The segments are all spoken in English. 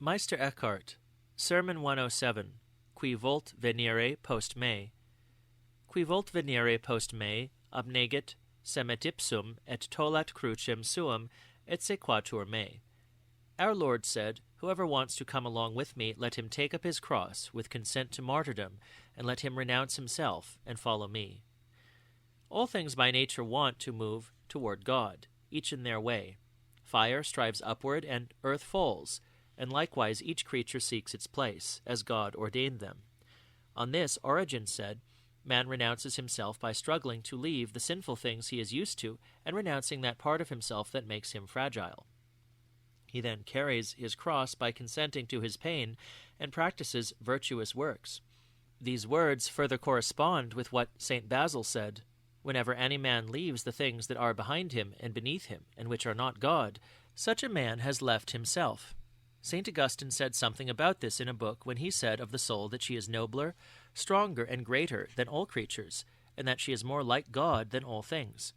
Meister Eckhart, Sermon 107, Qui vult venire post me. Qui vult venire post me, abnegit, semet ipsum, et tollat crucem suum, et sequatur me. Our Lord said, Whoever wants to come along with me, let him take up his cross, with consent to martyrdom, and let him renounce himself, and follow me. All things by nature want to move toward God, each in their way. Fire strives upward, and earth falls, and likewise each creature seeks its place, as God ordained them. On this, Origen said, Man renounces himself by struggling to leave the sinful things he is used to, and renouncing that part of himself that makes him fragile. He then carries his cross by consenting to his pain, and practices virtuous works. These words further correspond with what St. Basil said, Whenever any man leaves the things that are behind him and beneath him, and which are not God, such a man has left himself. St. Augustine said something about this in a book when he said of the soul that she is nobler, stronger, and greater than all creatures, and that she is more like God than all things.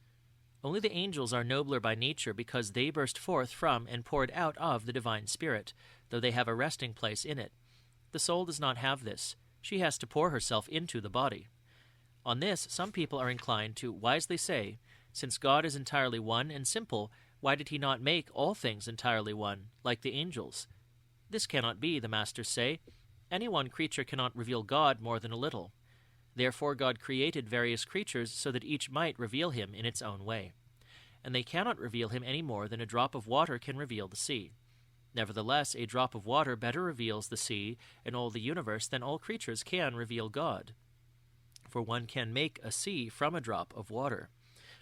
Only the angels are nobler by nature because they burst forth from and poured out of the divine Spirit, though they have a resting place in it. The soul does not have this. She has to pour herself into the body. On this, some people are inclined to wisely say, Since God is entirely one and simple, why did he not make all things entirely one, like the angels? This cannot be, the masters say. Any one creature cannot reveal God more than a little. Therefore God created various creatures so that each might reveal him in its own way. And they cannot reveal him any more than a drop of water can reveal the sea. Nevertheless, a drop of water better reveals the sea and all the universe than all creatures can reveal God. For one can make a sea from a drop of water,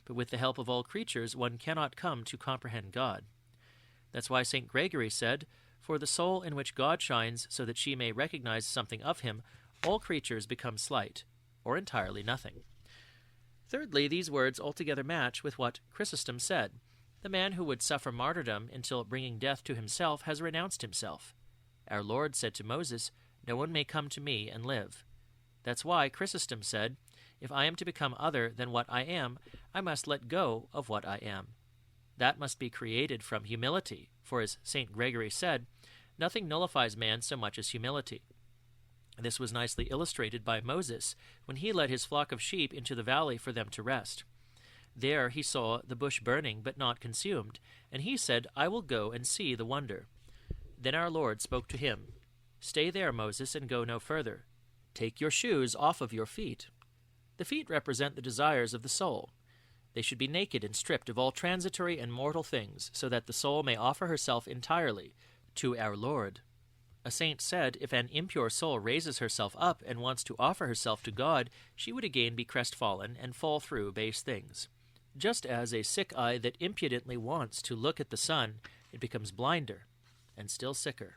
but with the help of all creatures one cannot come to comprehend God. That's why St. Gregory said, For the soul in which God shines so that she may recognize something of him, all creatures become slight, or entirely nothing. Thirdly, these words altogether match with what Chrysostom said. The man who would suffer martyrdom until bringing death to himself has renounced himself. Our Lord said to Moses, No one may come to me and live. That's why Chrysostom said, If I am to become other than what I am, I must let go of what I am. That must be created from humility, for as St. Gregory said, nothing nullifies man so much as humility. This was nicely illustrated by Moses when he led his flock of sheep into the valley for them to rest. There he saw the bush burning but not consumed, and he said, I will go and see the wonder. Then our Lord spoke to him, Stay there, Moses, and go no further. Take your shoes off of your feet. The feet represent the desires of the soul. They should be naked and stripped of all transitory and mortal things, so that the soul may offer herself entirely to our Lord. A saint said, if an impure soul raises herself up and wants to offer herself to God, she would again be crestfallen and fall through base things. Just as a sick eye that impudently wants to look at the sun, it becomes blinder and still sicker.